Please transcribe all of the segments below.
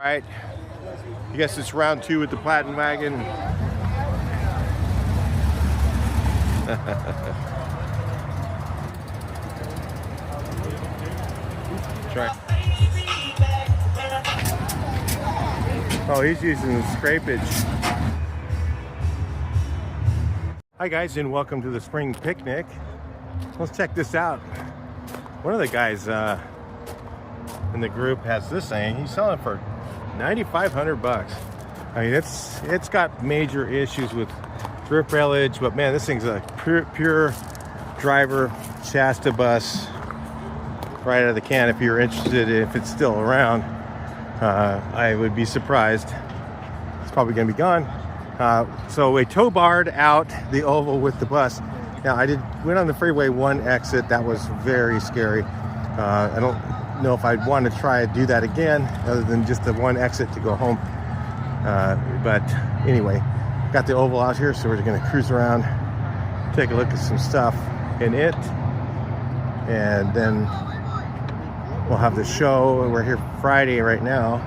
Right, I guess it's round 2 with the Platinum Wagon. Try. Oh, he's using the scrapage. Hi guys, and welcome to the spring picnic. Let's check this out. One of the guys in the group has this thing. He's selling it for 9,500 bucks. I mean, it's got major issues with drip railage, but man, this thing's a pure driver Shasta bus right out of the can. If you're interested, if it's still around, I would be surprised. It's probably gonna be gone. So we tow barred out the oval with the bus. Now went on the freeway one exit. That was very scary. I don't know if I'd want to try to do that again, other than just the one exit to go home. But anyway, got the oval out here, so we're gonna cruise around, take a look at some stuff in it, and then we'll have the show. We're here Friday right now.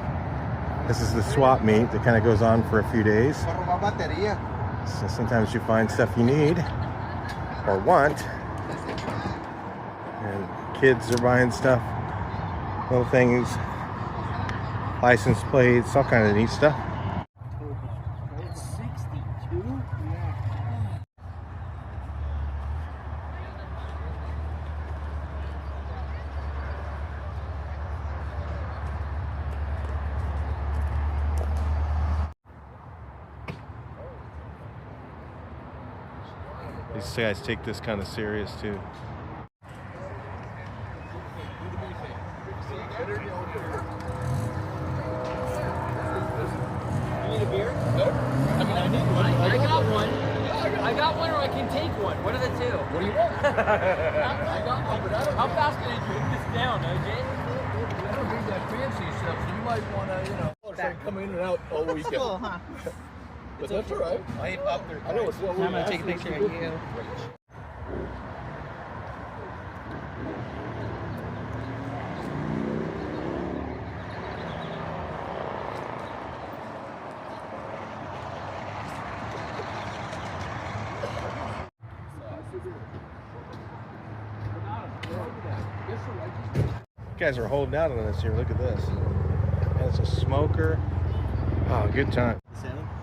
This is the swap meet that kind of goes on for a few days. So sometimes you find stuff you need or want, and kids are buying stuff, little things, license plates, all kind of neat stuff. It's 62? Yeah. These guys take this kind of serious too. I got one or I can take one. What are the two? What do you want? I got one, but I don't. How fast can I drink this down, OJ? I don't need that fancy stuff, so you might want to, try to come in and out all weekend. Cool, huh? But that's all right. I know it's what we're I'm gonna take a picture of you. You guys are holding out on us here. Look at this. That's a smoker. Oh, good time.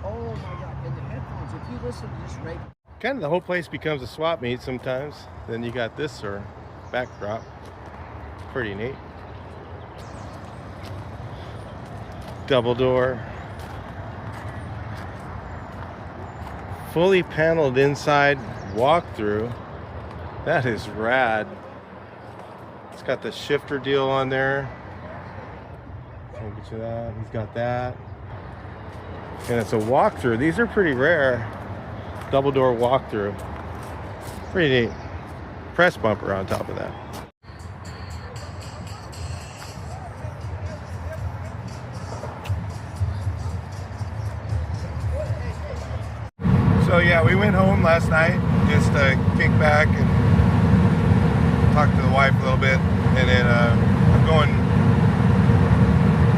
Oh my God! And the headphones. If you listen to this right. Kind of the whole place becomes a swap meet sometimes. Then you got this or backdrop. Pretty neat. Double door. Fully paneled inside walkthrough. That is rad. It's got the shifter deal on there. I'll get you that. He's got that. And it's a walkthrough. These are pretty rare. Double door walkthrough. Pretty neat. Press bumper on top of that. So yeah, we went home last night just to kick back and talk to the wife a little bit, and then I'm going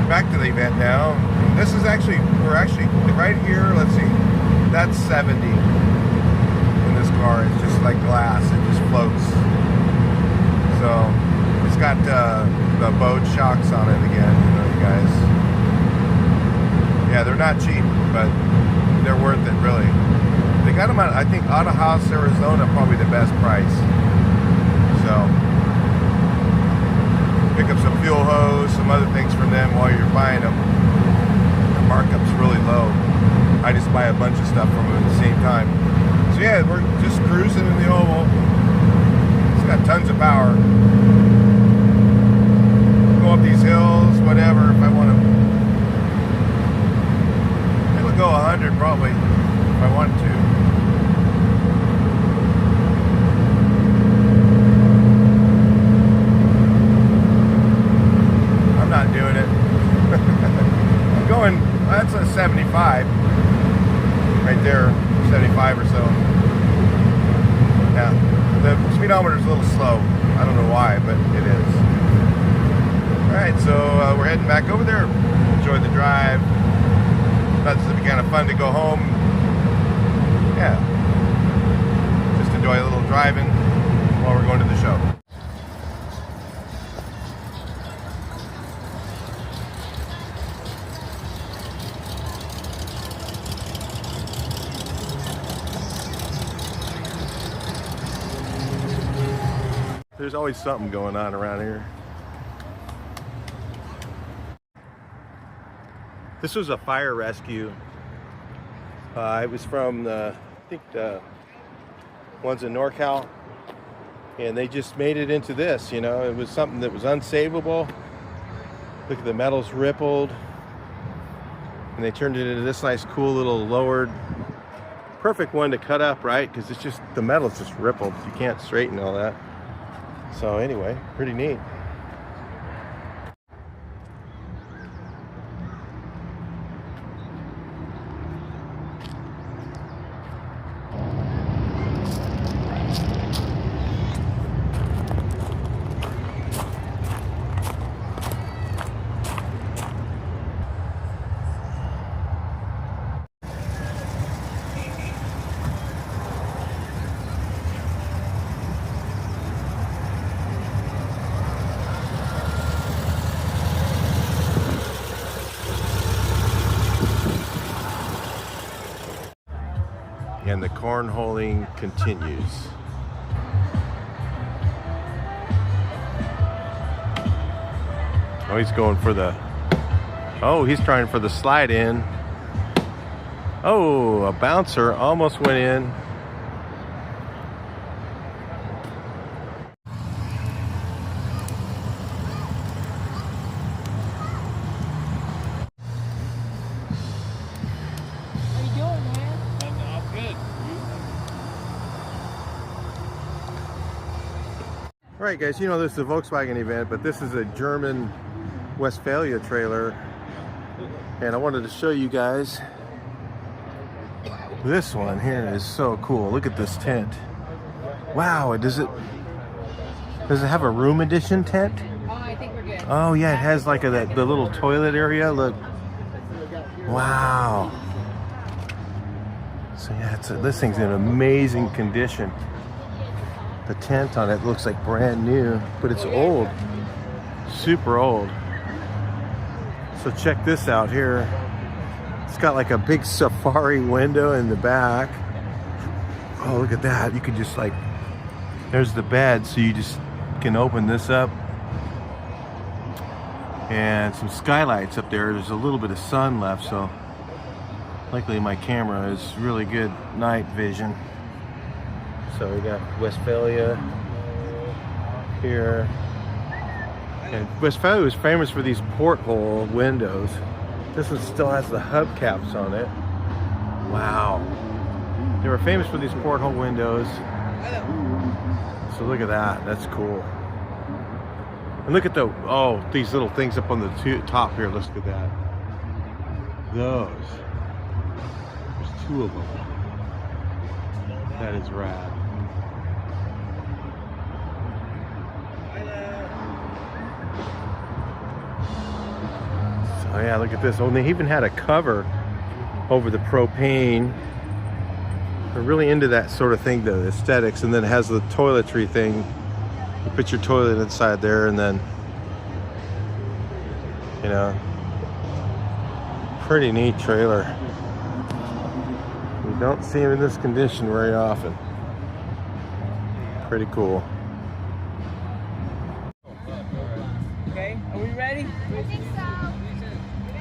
back to the event now. This is actually, we're actually right here. Let's see, that's 70 in this car. It's just like glass, it just floats. So it's got the Bode shocks on it again, you guys. Yeah, they're not cheap, but they're worth it, really. They got them at, I think, Auto House, Arizona, probably the best price. So pick up some fuel hose, some other things from them while you're buying them. The markup's really low. I just buy a bunch of stuff from them at the same time. So yeah, we're just cruising in the oval. It's got tons of power. Go up these hills, whatever, if I want to. It'll go 100 probably if I want to. Not doing it. I'm going, that's a 75 right there, 75 or so. Yeah, the speedometer's a little slow. I don't know why, but it is. All right, so we're heading back over there. enjoy the drive. Thought this would be kind of fun to go home. Yeah. Just enjoy a little driving while we're going to the show. There's always something going on around here. This was a fire rescue. It was from I think the ones in NorCal, and they just made it into this. You know, it was something that was unsavable. Look at the metal's rippled, and they turned it into this nice, cool little lowered. Perfect one to cut up, right? Because it's just the metal's just rippled. You can't straighten all that. So anyway, pretty neat. And the cornholing continues. Oh, he's going for the... Oh, he's trying for the slide in. Oh, a bouncer almost went in. All right, guys, you know this is a Volkswagen event, but this is a German Westfalia trailer, and I wanted to show you guys this one here is so cool. Look at this tent. Wow, does it have a room edition tent? Oh, I think we're good. Oh yeah, it has like the little toilet area. Look. Wow. So yeah, this thing's in amazing condition. The tent on it looks like brand new, but it's old, super old. So check this out here. It's got like a big safari window in the back. Oh, look at that. You could just like, there's the bed, so you just can open this up. And some skylights up there. There's a little bit of sun left, so luckily my camera is really good night vision. So we got Westfalia here. And Westfalia was famous for these porthole windows. This one still has the hubcaps on it. Wow. They were famous for these porthole windows. So look at that. That's cool. And look at these little things up on the top here. Let's look at that. Those. There's two of them. That is rad. Oh yeah, look at this. Oh, and they even had a cover over the propane. They're really into that sort of thing, the aesthetics. And then it has the toiletry thing. You put your toilet inside there, and then, you know, pretty neat trailer. You don't see them in this condition very often. Pretty cool. Okay, are we ready? I think so.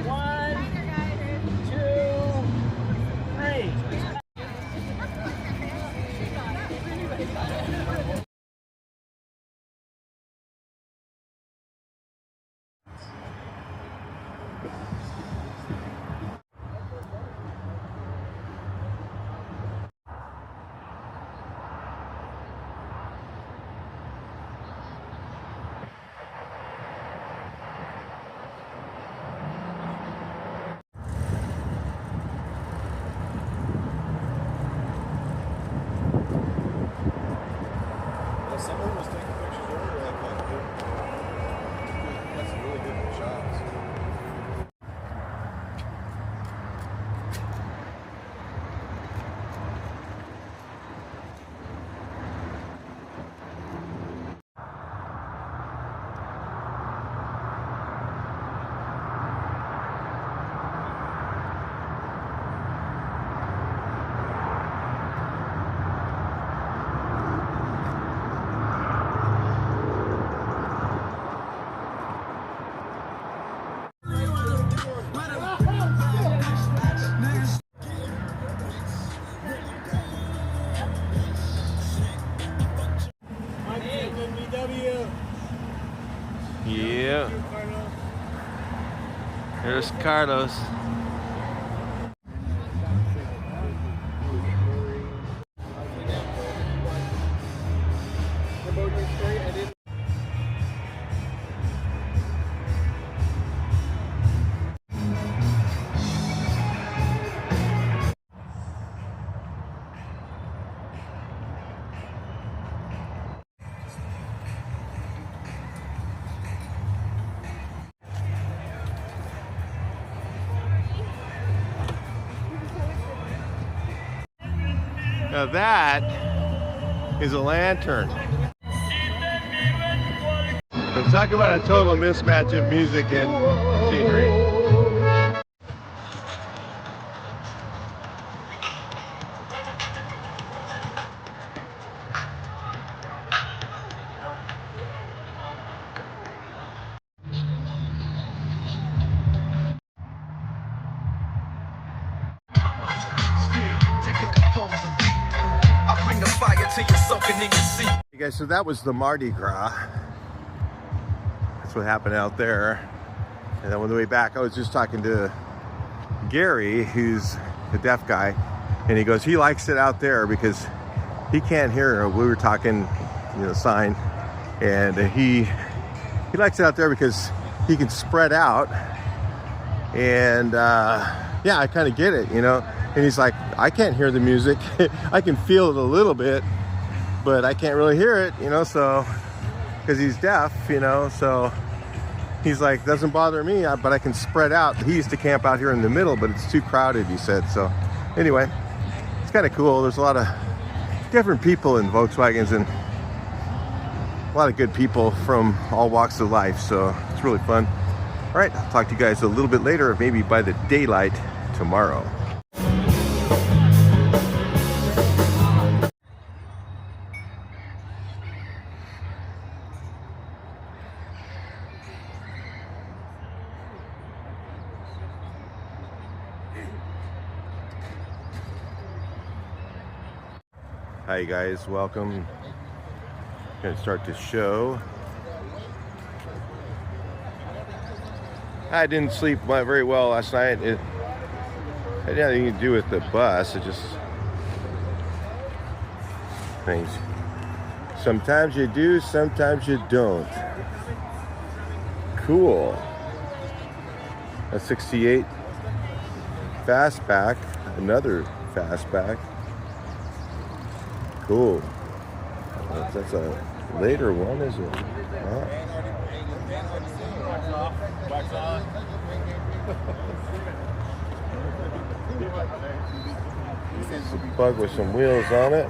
1, 2, 3. There's Carlos. Now that is a lantern. Let's talk about a total mismatch of music and scenery. Hey guys, so that was the Mardi Gras. That's what happened out there. And then on the way back, I was just talking to Gary, who's the deaf guy, and he goes, he likes it out there because he can't hear. We were talking, you know, sign, and he likes it out there because he can spread out. And yeah, I kind of get it, you know. And he's like, I can't hear the music. I can feel it a little bit, but I can't really hear it, you know, so, because he's deaf, you know, so he's like, doesn't bother me, but I can spread out. He used to camp out here in the middle, but it's too crowded, he said. So anyway, it's kind of cool. There's a lot of different people in Volkswagens and a lot of good people from all walks of life, so it's really fun. All right, I'll talk to you guys a little bit later, maybe by the daylight tomorrow. Hi guys, welcome. Gonna start the show. I didn't sleep very well last night. It had nothing to do with the bus. It just things. Sometimes you do, sometimes you don't. Cool. A 68 fastback, another fastback. Cool. That's a later one, is it? It's a bug with some wheels on it.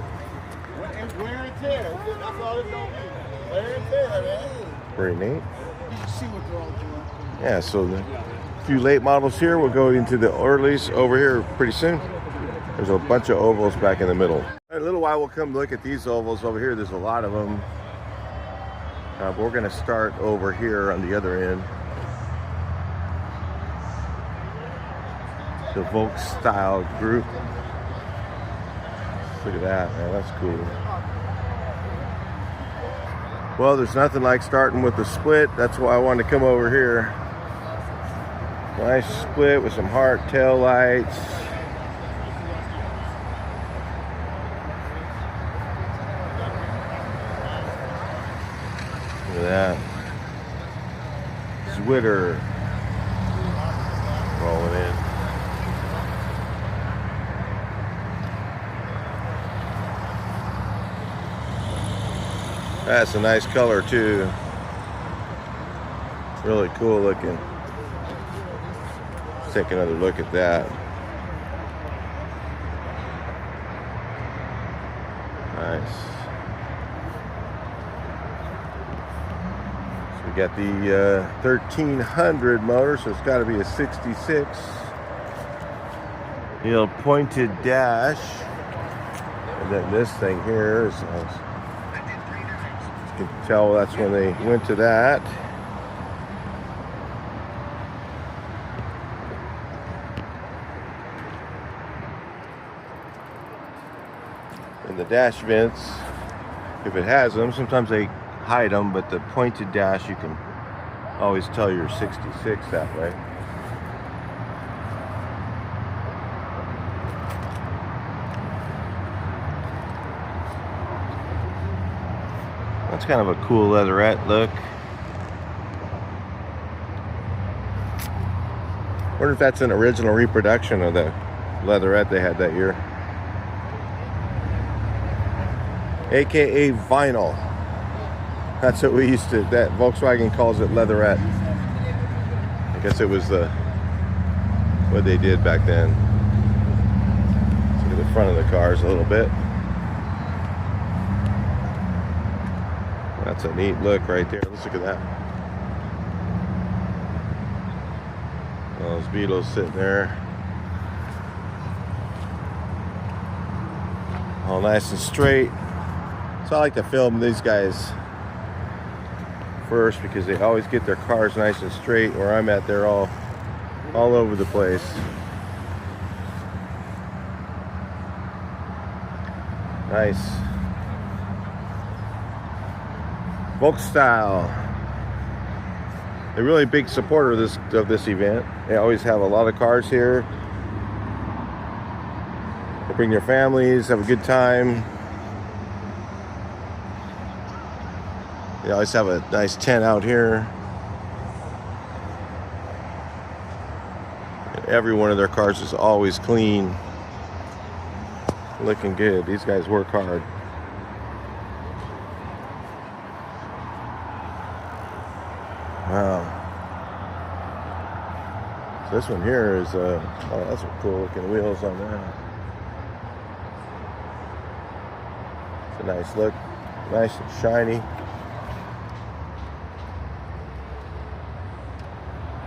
Wear and tear. That's all it's gonna be. Wear and tear, man. Pretty neat. You can see what they're all doing. Yeah, so the few late models here. We'll go into the earlies over here pretty soon. There's a bunch of ovals back in the middle. In a little while, we'll come look at these ovals over here. There's a lot of them. But we're going to start over here on the other end. The Volks style group. Look at that, man. That's cool. Well, there's nothing like starting with the split. That's why I wanted to come over here. Nice split with some heart tail lights. Look at that. Zwitter rolling in. That's a nice color too. Really cool looking. Let's take another look at that. Nice. We got the 1300 motor, so it's got to be a 66. The old pointed dash. And then this thing here is nice. You can tell that's when they went to that. And the dash vents, if it has them, sometimes they hide them, but the pointed dash, you can always tell you're 66 that way. That's kind of a cool leatherette look. Wonder if that's an original reproduction of the leatherette they had that year. AKA vinyl. That's what we used to, that Volkswagen calls it leatherette. I guess it was what they did back then. Let's look at the front of the cars a little bit. That's a neat look right there. Let's look at that. Those Beetles sitting there. All nice and straight. So I like to film these guys first because they always get their cars nice and straight. Where I'm at, they're all over the place. Nice. Volkswagen. They're really big supporter of this event. They always have a lot of cars here. They bring their families, have a good time. They always have a nice tent out here. And every one of their cars is always clean. Looking good. These guys work hard. Wow. So this one here is, oh, that's some cool looking wheels on that. It's a nice look. Nice and shiny.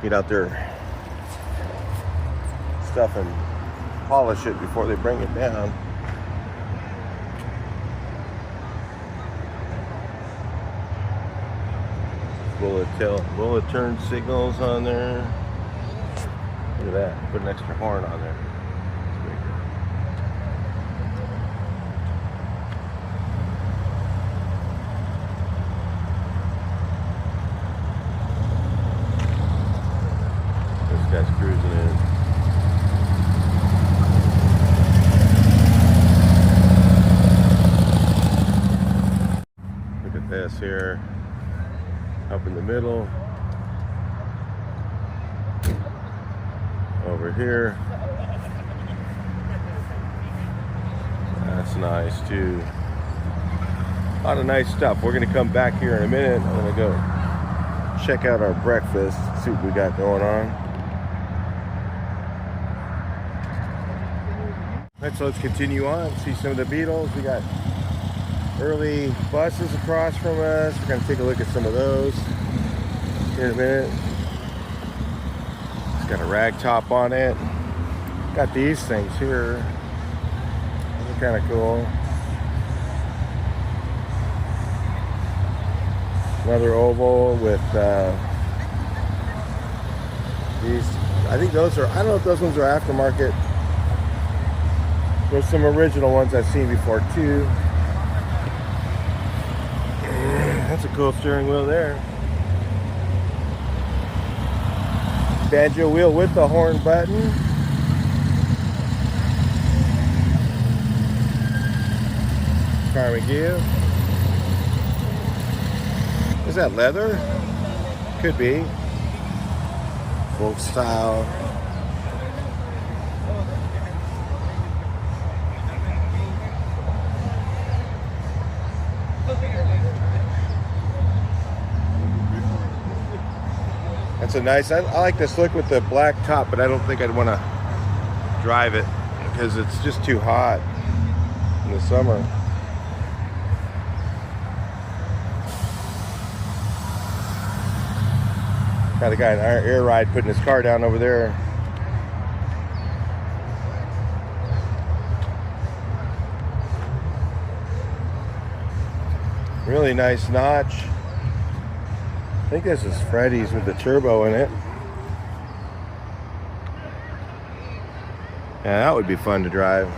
Get out there, stuff and polish it before they bring it down. Bullet turn signals on there. Look at that. Put an extra horn on there. This guy's cruising in. Look at this here. Up in the middle. Over here. That's nice too. A lot of nice stuff. We're gonna come back here in a minute. I'm gonna go check out our breakfast, see what we got going on. Alright, so let's continue on. See some of the Beetles. We got early buses across from us. We're gonna take a look at some of those here in a minute. It's got a rag top on it. Got these things here. These are kind of cool. Another oval with these. I think those are, I don't know if those ones are aftermarket. There's some original ones I've seen before too. That's a cool steering wheel there. Banjo wheel with the horn button. Carmen Gill. Is that leather? Could be. Folk style. That's a nice, I like this look with the black top, but I don't think I'd want to drive it because it's just too hot in the summer. Got a guy in our air ride putting his car down over there. Really nice notch. I think this is Freddy's with the turbo in it. Yeah, that would be fun to drive.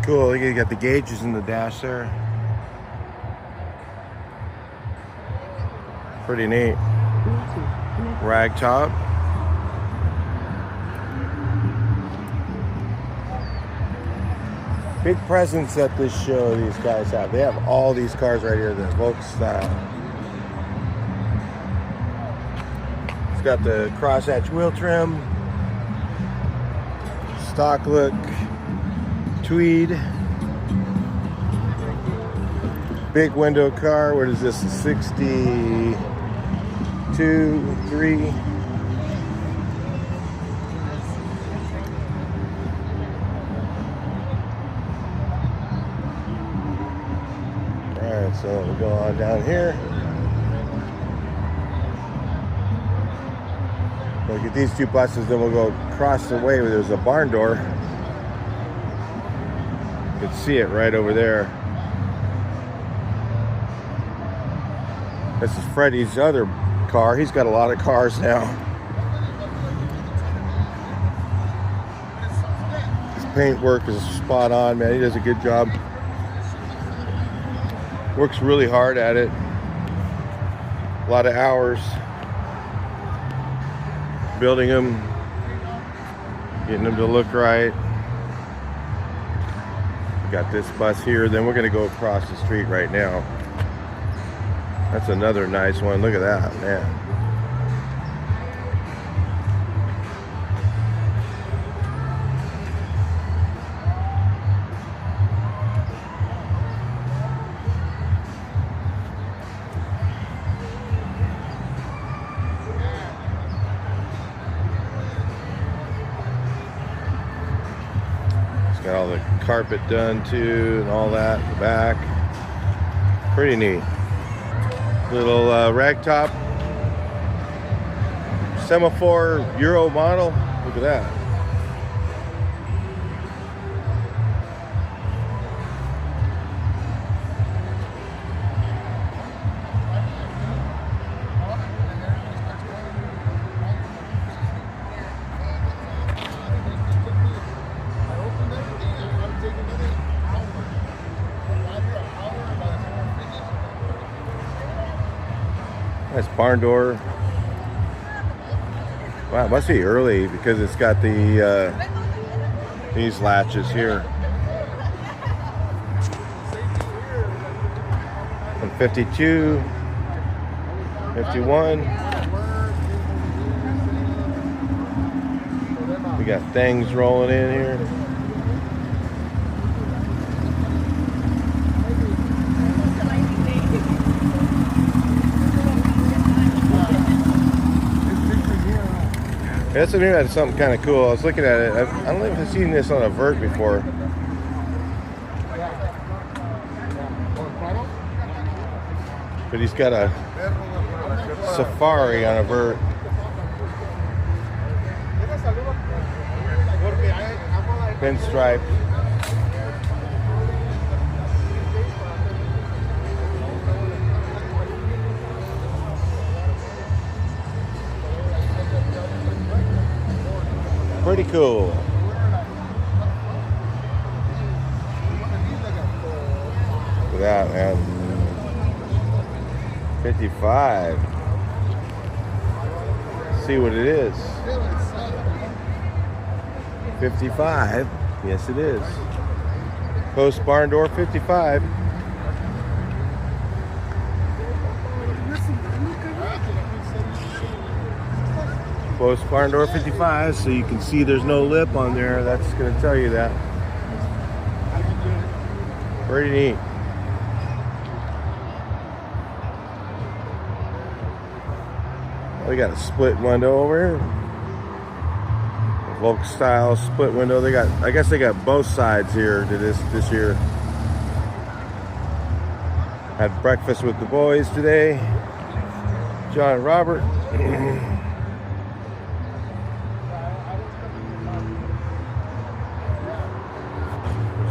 Cool, you got the gauges in the dash there. Pretty neat. Rag top. Big presence at this show these guys have. They have all these cars right here, the Volkswagen style. It's got the crosshatch wheel trim, stock look, tweed, big window car. What is this? A 62, 3. Alright, so we'll go on down here. Look at these two buses, then we'll go across the way where there's a barn door. You can see it right over there. This is Freddie's other car. He's got a lot of cars now. His paint work is spot on, man. He does a good job. Works really hard at it. A lot of hours building them, getting them to look right. We got this bus here, then we're going to go across the street right now. That's another nice one. Look at that, man. Got all the carpet done too and all that in the back. Pretty neat. Little rag top semaphore Euro model. Look at that. Nice barn door. Wow, it must be early because it's got the these latches here. And 52, 51. We got things rolling in here. That's something kind of cool. I was looking at it. I don't know if I've seen this on a vert before. But he's got a Safari on a vert. Pinstripe. Pretty cool. Look at that, man. 55. See what it is. 55. Yes, it is. Post barn door 55. Post barn door 55, so you can see there's no lip on there. That's going to tell you that. Pretty neat. We got a split window over here. Volkswagen style split window. They got, I guess they got both sides here to this year. Had breakfast with the boys today. John and Robert.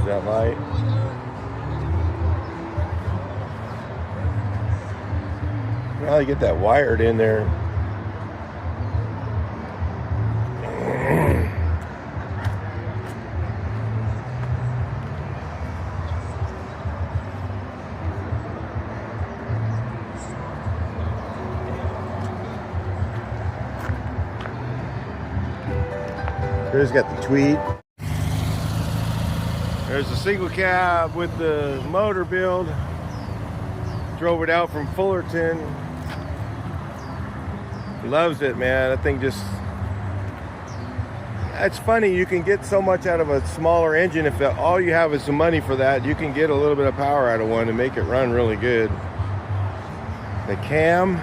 That light. Now you get that wired in there. Here's got the Tweed. There's a single cab with the motor build. Drove it out from Fullerton. Loves it, man. That thing just... It's funny, you can get so much out of a smaller engine. If all you have is some money for that, you can get a little bit of power out of one and make it run really good. The cam,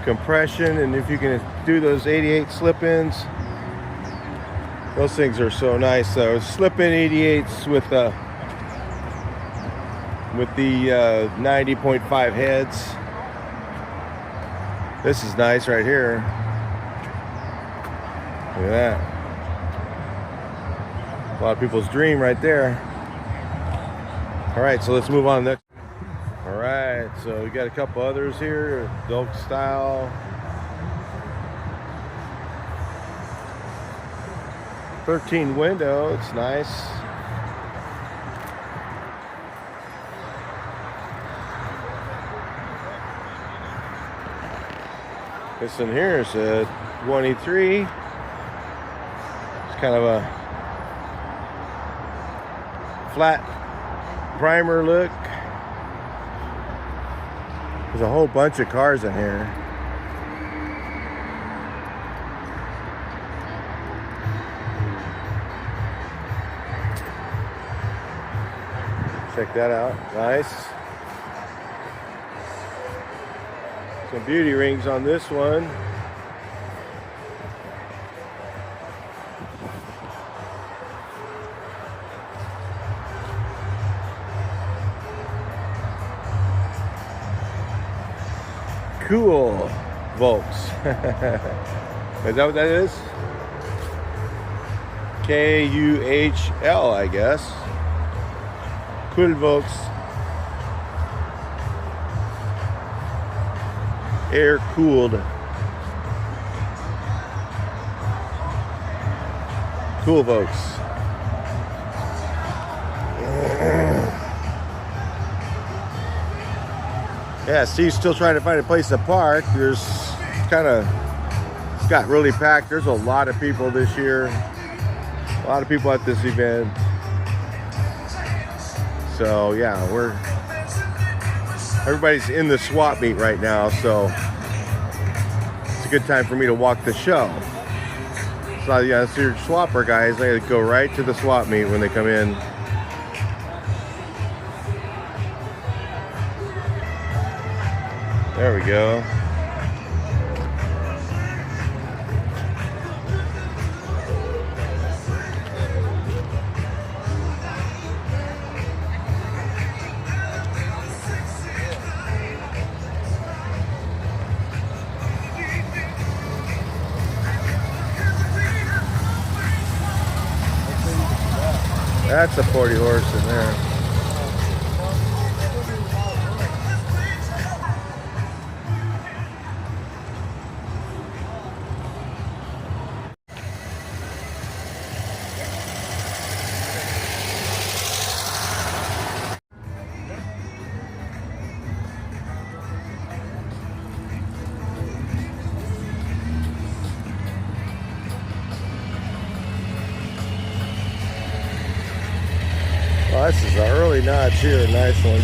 compression, and if you can do those 88 slip-ins, those things are so nice. So slip-in 88s with the 90.5 heads. This is nice right here. Look at that. A lot of people's dream right there. All right, so let's move on next. All right, so we got a couple others here, adult style. 13 window, it's nice. This one here is a 23. It's kind of a flat primer look. There's a whole bunch of cars in here. Check that out. Nice. Some beauty rings on this one. Cool Volks. Is that what that is? K-U-H-L, I guess. Cool Volks. Air cooled. Cool Volks. Yeah, Steve's still trying to find a place to park. It's got really packed. There's a lot of people this year. A lot of people at this event. So yeah, everybody's in the swap meet right now, so it's a good time for me to walk the show. So yeah, so your swapper guys, they go right to the swap meet when they come in. There we go. That's a 40 horse in there. Well, this is an early notch here, a nice one.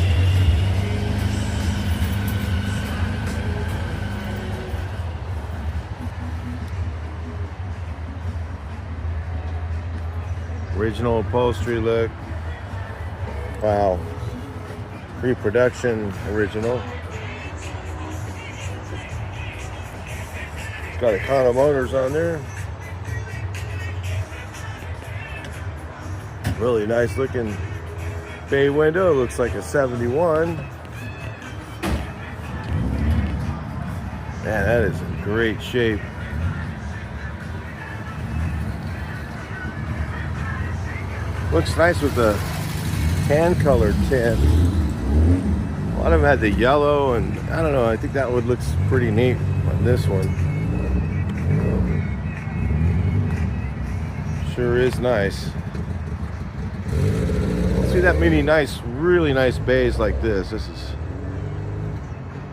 Original upholstery look. Wow. Reproduction original. It's got Econo Motors on there. Really nice looking bay window. Looks like a 71. Man, that is in great shape. Looks nice with the tan colored tint. A lot of them had the yellow, and I don't know, I think that would look pretty neat on this one. Sure is nice. See that many nice, really nice bays like this. This is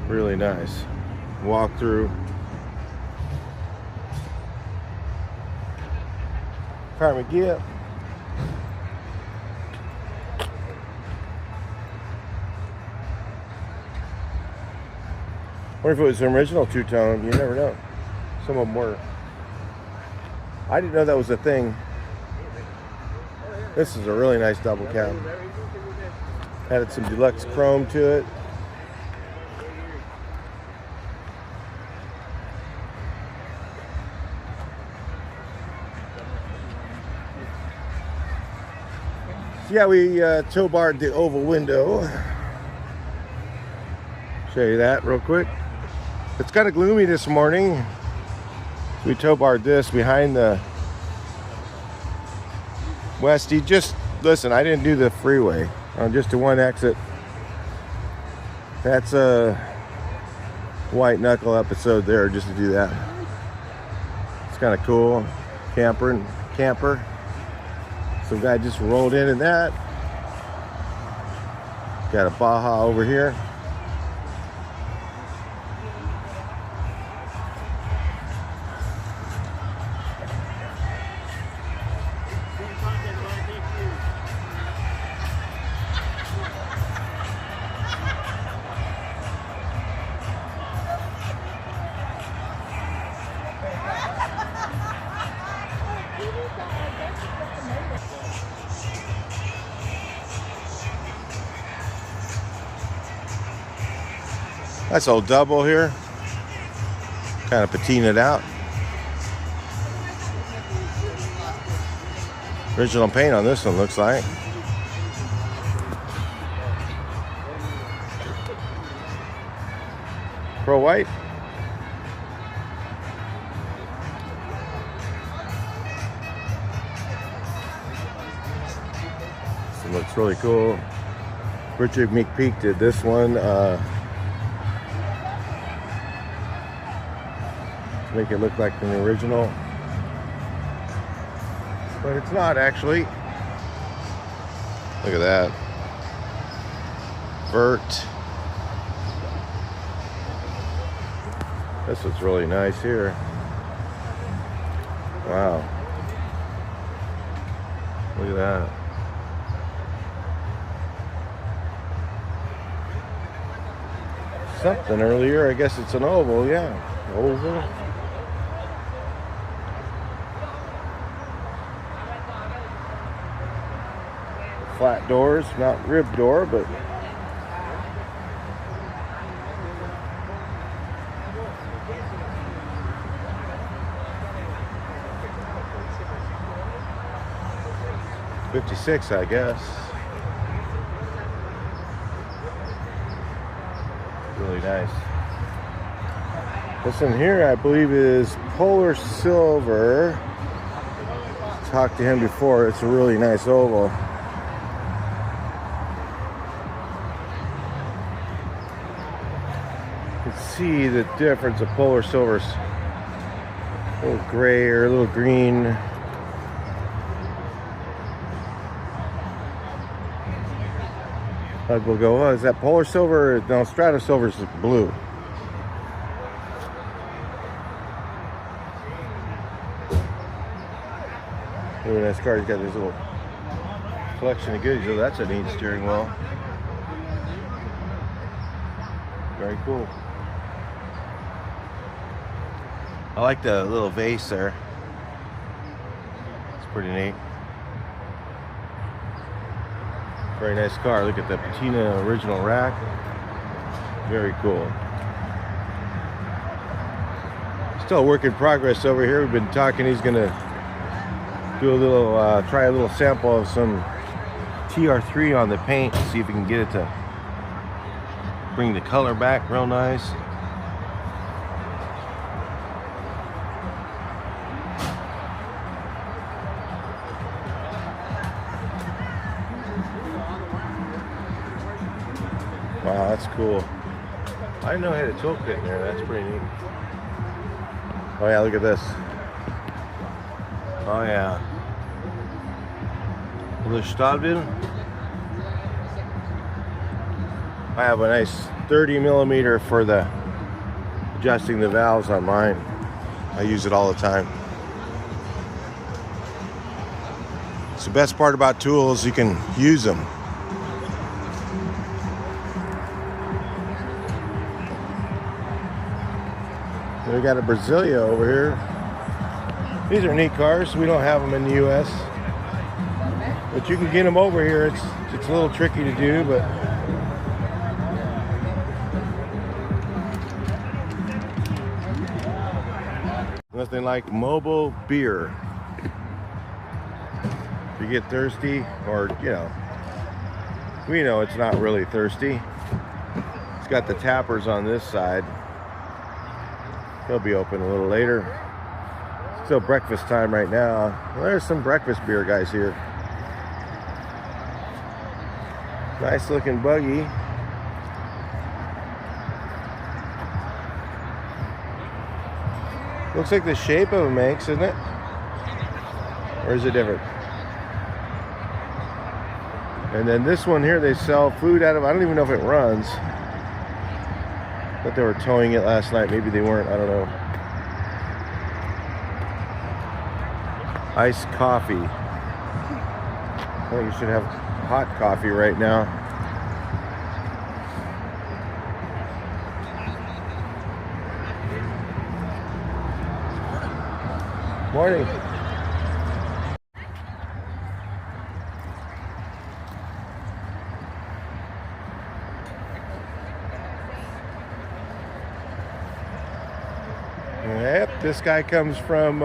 really nice. Walk through. Apartment gear. Or if it was an original two-tone, you never know. Some of them were. I didn't know that was a thing. This is a really nice double cab. Added some deluxe chrome to it. Yeah, we tow barred the oval window. Show you that real quick. It's kind of gloomy this morning. We tow barred this behind the Westie. Just listen, I didn't do the freeway. Just the one exit. That's a white knuckle episode there, just to do that. It's kind of cool. Camper. Some guy just rolled in that. Got a Baja over here. Nice old double here. Kind of patinaed out. Original paint on this one looks like. Pearl white. This one looks really cool. Richard McPeak did this one. Make it look like an original, but it's not actually. Look at that. Vert. This looks really nice here. Wow. Look at that. Something earlier, I guess it's an oval, yeah. Oval. Flat doors, not rib door, but '56, I guess. Really nice. This one here, I believe, is Polar Silver. Talked to him before. It's a really nice oval. See the difference of Polar Silver's a little gray or a little green. We'll go, oh, is that Polar Silver? No, Strato Silver's blue. Really nice car. He's got this little collection of goodies. Oh, that's a neat steering wheel. Very cool. I like the little vase there. It's pretty neat. Very nice car. Look at the patina original rack. Very cool. Still a work in progress over here. We've been talking. He's gonna do a little, try a little sample of some TR3 on the paint. See if we can get it to bring the color back real nice. Wow, that's cool. I didn't know I had a tilt pit in there. That's pretty neat. Oh yeah, look at this. Oh yeah. Stabil. I have a nice 30 millimeter for the adjusting the valves on mine. I use it all the time. the best part about tools, you can use them. We got a Brasilia over here. These are neat cars. We don't have them in the U.S., but you can get them over here. It's a little tricky to do, but nothing like mobile beer. If you get thirsty, or we know it's not really thirsty. It's got the tappers on this side. They'll be open a little later. Still breakfast time right now. Well, there's some breakfast beer guys here. Nice looking buggy. Looks like the shape of it makes, isn't it? Or is it different? And then this one here, they sell food out of. I don't even know if it runs. But they were towing it last night. Maybe they weren't. I don't know. Iced coffee. I think you should have hot coffee right now. Morning. Yep, this guy comes from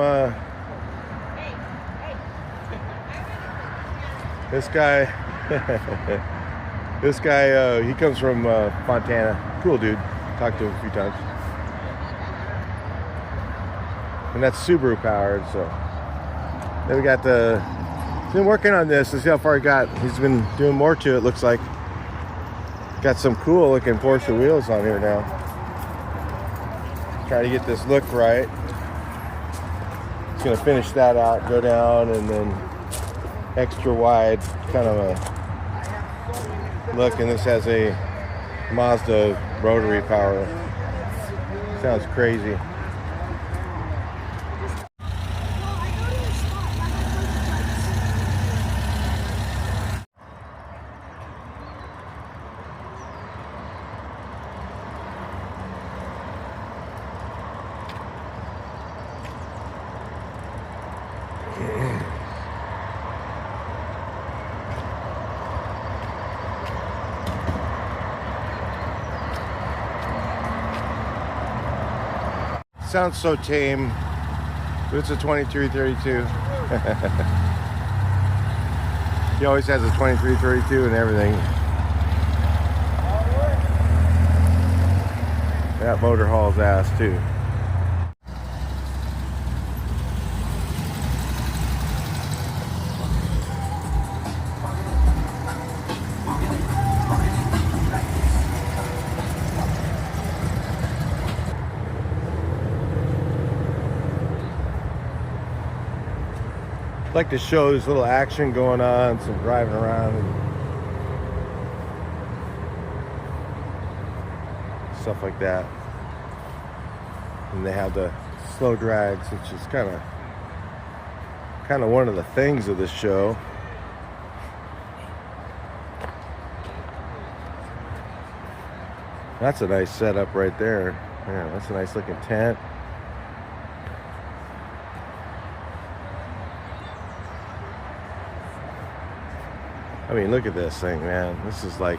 this guy he comes from Fontana. Cool dude. Talked to him a few times. And that's Subaru powered, so then we got he's been working on this. Let's see how far he got. He's been doing more to it, looks like. Got some cool looking Porsche wheels on here now. Try to get this look right. It's gonna finish that out, go down, and then extra wide kind of a look. And this has a Mazda rotary power. Sounds crazy. Sounds so tame, but it's a 2332. He always has a 2332 and everything. That motor hauls ass too. Like to show this little action going on, some driving around and stuff like that. And they have the slow drags, which is kind of one of the things of this show. That's a nice setup right there. Yeah, that's a nice looking tent. I mean, look at this thing, man. This is like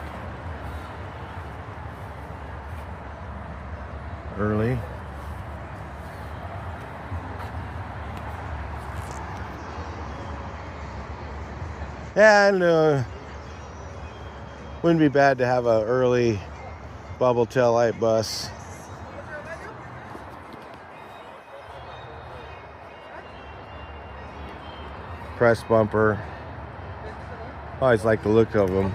early. And wouldn't be bad to have an early bubble tail light bus. Press bumper. I always like the look of them.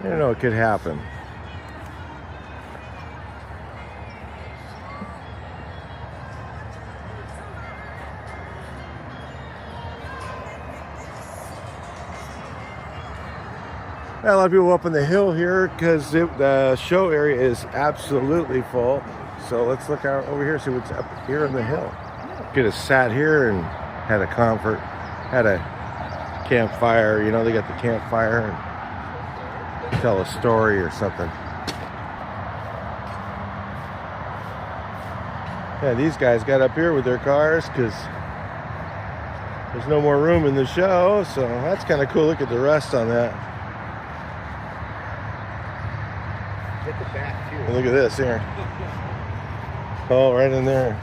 You don't know, it could happen. A lot of people up on the hill here because the show area is absolutely full. So let's look out over here, see what's up here on the hill. Could have sat here and had a comfort. had a campfire. You know, they got the campfire and tell a story or something. Yeah, these guys got up here with their cars because there's no more room in the show, so that's kind of cool. Look at the rust on that. Get the back too. And look at this here. Oh, right in there.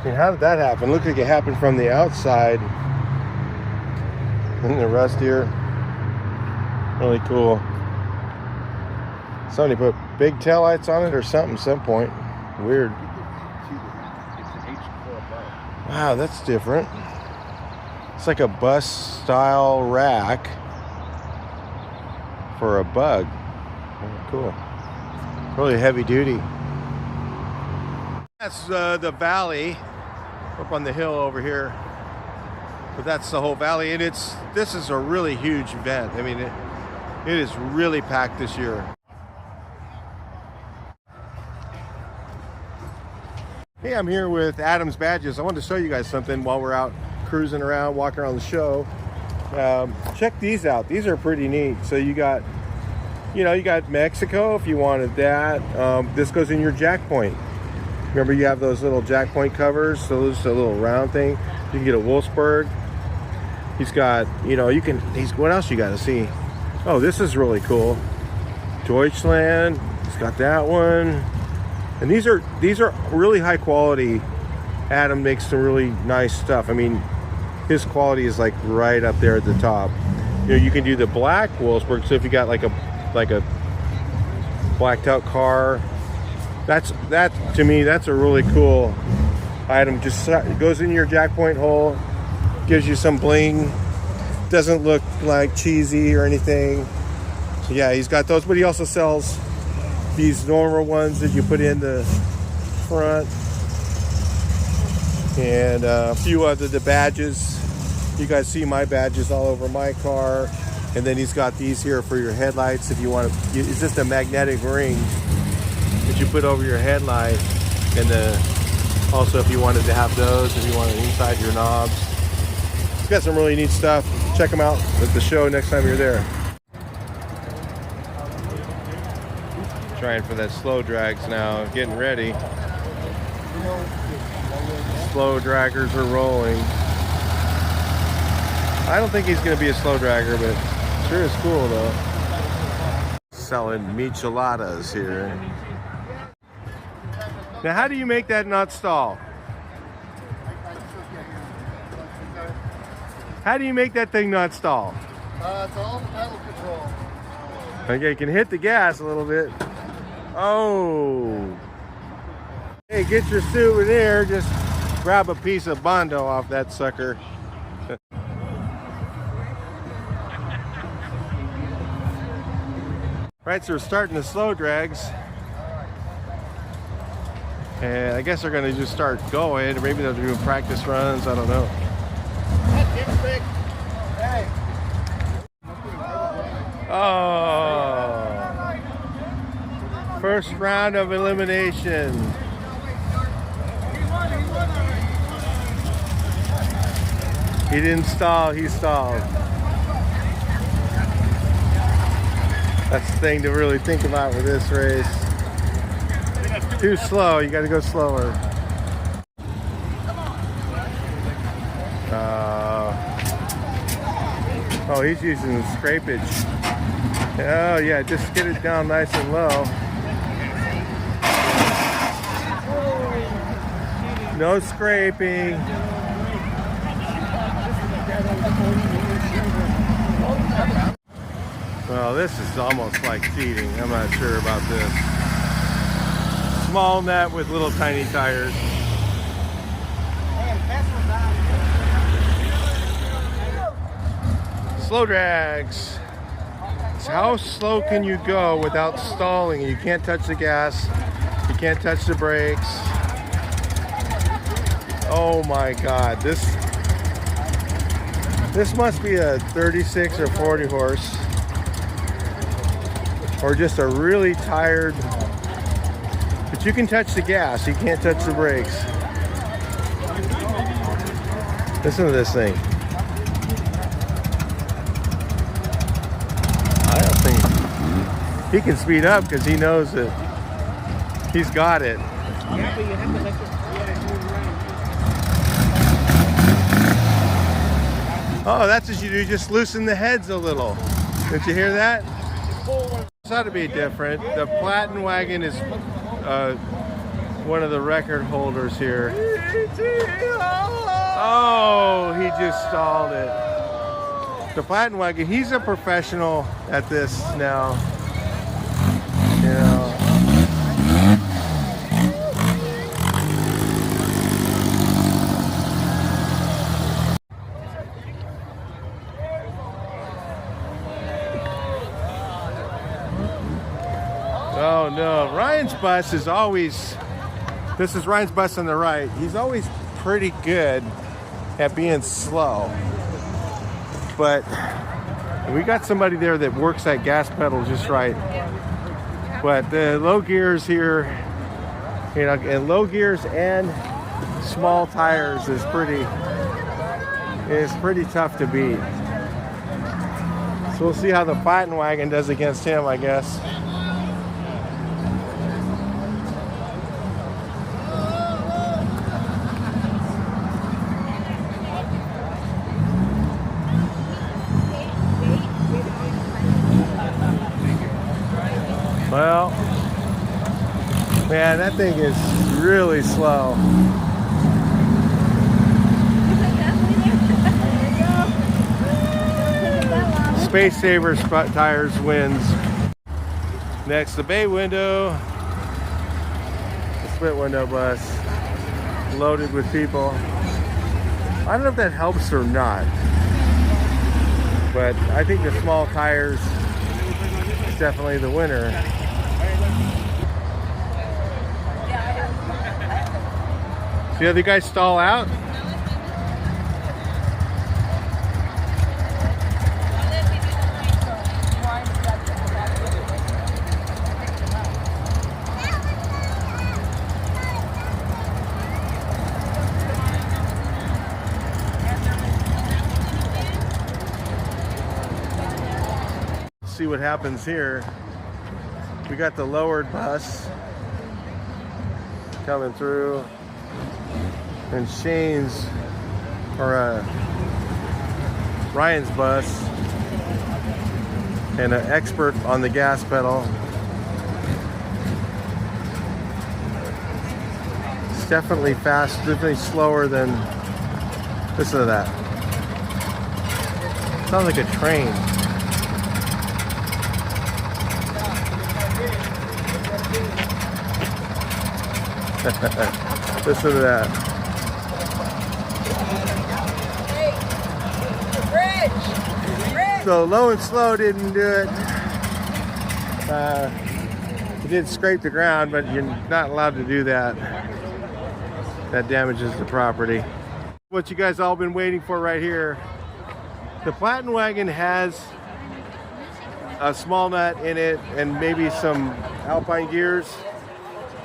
I mean, how did that happen? Looked like it happened from the outside. And the rust here. Really cool. Somebody put big taillights on it or something at some point. Weird. Wow, that's different. It's like a bus style rack for a bug. Oh, cool. Really heavy duty. That's the valley up on the hill over here. But that's the whole valley, and this is a really huge event. I mean, it is really packed this year. Hey, I'm here with Adam's Badges. I wanted to show you guys something while we're out cruising around, walking around the show. Check these out. These are pretty neat. So you got, you know, you got Mexico if you wanted that. This goes in your jack point. Remember, you have those little jack point covers, so it's a little round thing. You can get a Wolfsburg. He's got, you know, you can. What else you got to see? Oh, this is really cool. Deutschland. He's got that one. And these are really high quality. Adam makes some really nice stuff. I mean, his quality is like right up there at the top. You know, you can do the black Wolfsburg. So if you got like a blacked out car, that to me, that's a really cool item. Just goes in your jack point hole, gives you some bling. Doesn't look like cheesy or anything. So yeah, he's got those, but he also sells these normal ones that you put in the front, and a few other the badges. You guys see my badges all over my car, and then he's got these here for your headlights if you want to. It's just a magnetic ring that you put over your headlight, and also if you wanted to have those, if you want it inside your knobs. He's got some really neat stuff. Check him out at the show next time you're there. Trying for that slow drags now, getting ready. Slow draggers are rolling. I don't think he's going to be a slow dragger, but sure is cool though. Selling micheladas here. Now, how do you make that not stall? How do you make that thing not stall? It's all pedal control. Okay, you can hit the gas a little bit. Oh. Hey, get your souvenir. Just grab a piece of Bondo off that sucker. Right, so we're starting the slow drags. And I guess they're going to just start going. Or maybe they're doing practice runs. I don't know. Hey. Oh. First round of elimination. He didn't stall, he stalled. That's the thing to really think about with this race. Too slow, you gotta go slower. Oh, he's using scrapage. Oh yeah, just get it down nice and low. No scraping. Well, this is almost like seating. I'm not sure about this. Small net with little tiny tires. Slow drags. So how slow can you go without stalling? You can't touch the gas. You can't touch the brakes. Oh my God, this must be a 36 or 40 horse, or just a really tired, but you can touch the gas, you can't touch the brakes. Listen to this thing. He can speed up because he knows that he's got it. Yeah, but you have to let Oh, that's what you do. Just loosen the heads a little. Did you hear that? This ought to be different. The Platinum Wagon is one of the record holders here. Oh, he just stalled it. The Platinum Wagon, he's a professional at this now. You know. Oh no, Ryan's bus is always, this is Ryan's bus on the right. He's always pretty good at being slow. But we got somebody there that works that gas pedal just right. But the low gears here, you know, and low gears and small tires is pretty tough to beat. So we'll see how the Platinum Wagon does against him, I guess. Well, man, that thing is really slow. Space Saver tires wins. Next, the bay window. The split window bus. Loaded with people. I don't know if that helps or not. But I think the small tires is definitely the winner. The other guys stall out. See what happens here. We got the lowered bus coming through. And Shane's, or Ryan's bus, and an expert on the gas pedal. It's definitely fast, definitely slower than, listen to that. Sounds like a train. Listen to that. So low and slow didn't do it. It did scrape the ground, but you're not allowed to do that. That damages the property. What you guys all been waiting for right here. The Platinum Wagon has a small nut in it and maybe some Alpine gears.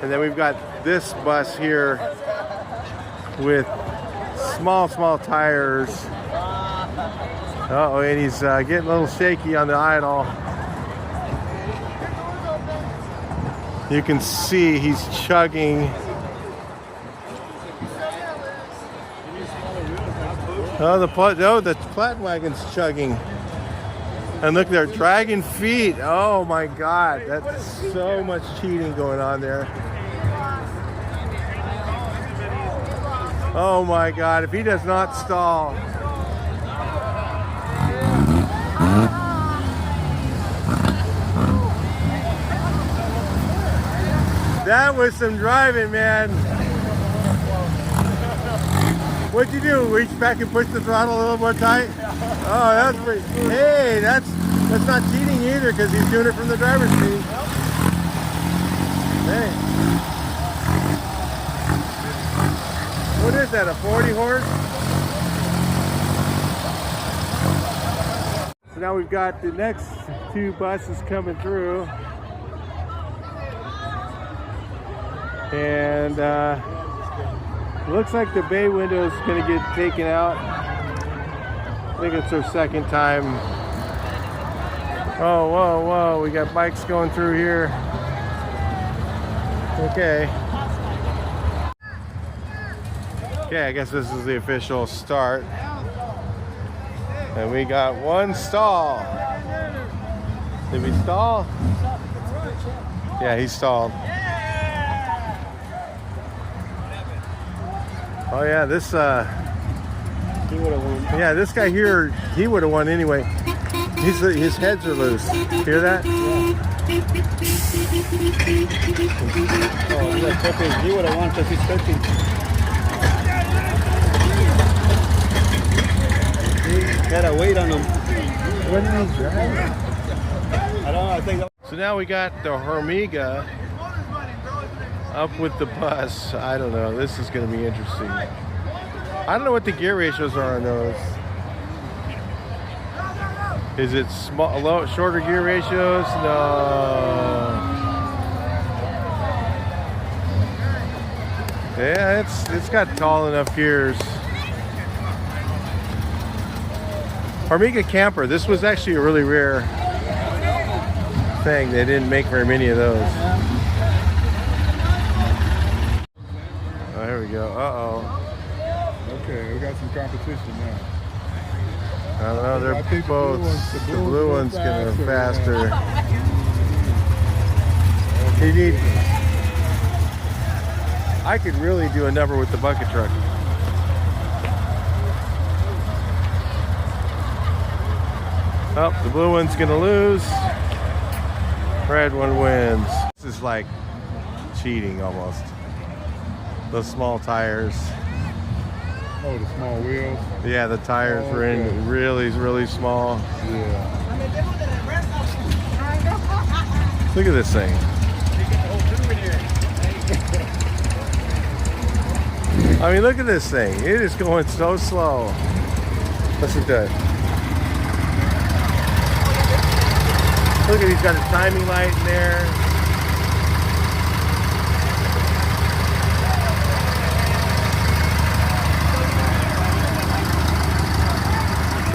And then we've got this bus here with small tires. Uh-oh, and he's getting a little shaky on the idle. You can see he's chugging. Oh, the Platinum Wagon's chugging. And look, they're dragging feet. Oh my God, that's so much cheating going on there. Oh my God, if he does not stall. That was some driving, man. What'd you do? Reach back and push the throttle a little more tight? Oh, that's pretty. Hey, that's not cheating either because he's doing it from the driver's seat. Hey. What is that, a 40 horse? So now we've got the next two buses coming through. And looks like the bay window is going to get taken out. I think it's their second time Oh, whoa, whoa. We got bikes going through here. Okay. Okay, I guess this is the official start. And we got one stall. Did we stall? Yeah, he stalled. Oh yeah, this He would have won. yeah, this guy here, he would have won anyway. His heads are loose. Hear that? Oh, he's like 13. He would have won because he's 13. He had a weight on him. What did he drive? I don't know. I think. So now we got the Hormiga up with the bus. I don't know. This is going to be interesting. I don't know what the gear ratios are on those. Is it small, low, shorter gear ratios? No. Yeah, it's got tall enough gears. Hormiga camper. This was actually a really rare thing. They didn't make very many of those. Oh, here we go. Uh-oh. Okay, we got some competition now. I don't know. They're I think both. The blue one's gonna go faster. You need. I could really do a number with the bucket truck. Oh, the blue one's gonna lose. Red one wins. This is like cheating almost. Those small tires. Oh, the small wheels. Yeah, the tires were in really small. Yeah. Look at this thing. I mean, look at this thing. It is going so slow. Listen to it. Look at, he's got a timing light in there.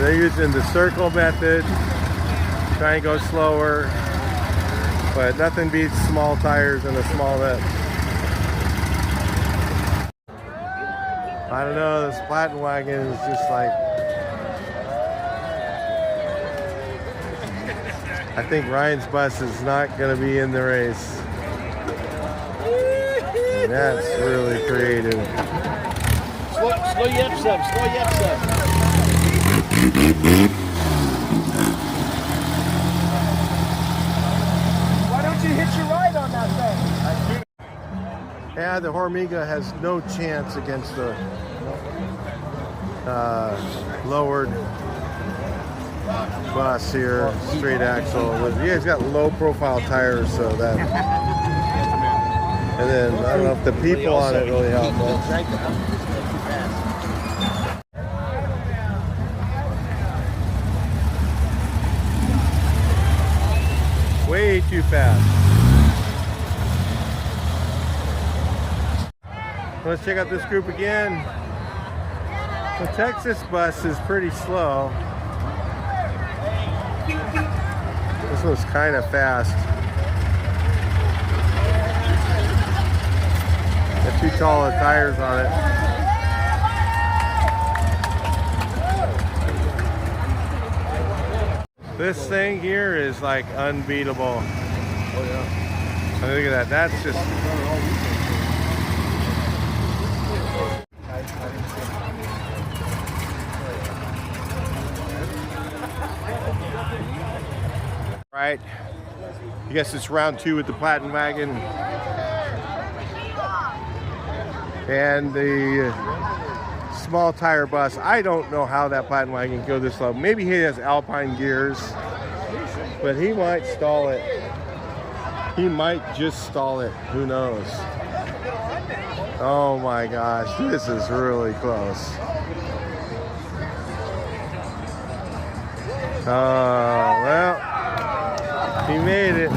They're using the circle method, trying to go slower, but nothing beats small tires and a small net. I don't know, this Plattenwagen is just like, I think Ryan's bus is not going to be in the race. And that's really creative. Slow your ups up. Slow your ups up. Why don't you hitch your ride on that thing? Yeah, the Hormiga has no chance against the lowered bus here, straight axle. Yeah, he's got low profile tires, so that. And then I don't know if the people on it really help much. Way too fast. Let's check out this group again. The Texas bus is pretty slow. This one's kind of fast. Got too tall of tires on it. This thing here is like unbeatable. Oh yeah. I mean, look at that. That's just. Right. I guess it's round 2 with the Plattenwagen. And the small tire bus. I don't know how that Plattenwagen can go this slow. Maybe he has Alpine gears, but he might stall it. He might just stall it. Who knows? Oh my gosh, this is really close. Oh, well. He made it.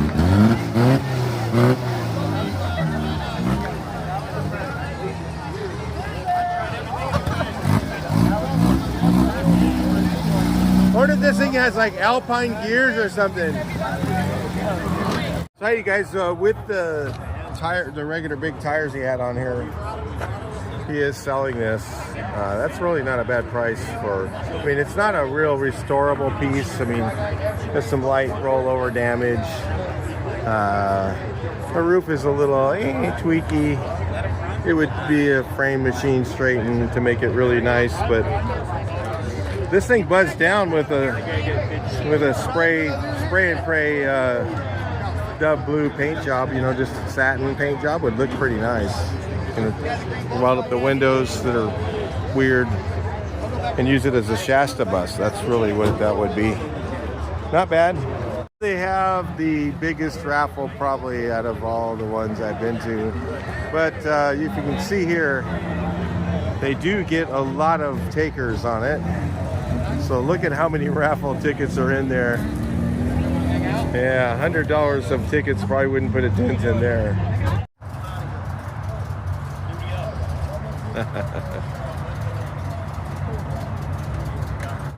wonder if this thing has like Alpine gears or something. So hey, you guys, with the regular big tires he had on here, he is selling this. That's really not a bad price for, I mean, it's not a real restorable piece. I mean, there's some light rollover damage. The roof is a little tweaky. It would be a frame machine straightened to make it really nice, but this thing buzzed down with a spray and pray dove blue paint job, you know, just satin paint job would look pretty nice. Weld up the windows that are weird and use it as a Shasta bus. That's really what that would be. Not bad. They have the biggest raffle probably out of all the ones I've been to, but if you can see here, they do get a lot of takers on it. So look at how many raffle tickets are in there. Yeah, $100 of tickets probably wouldn't put a dent in there.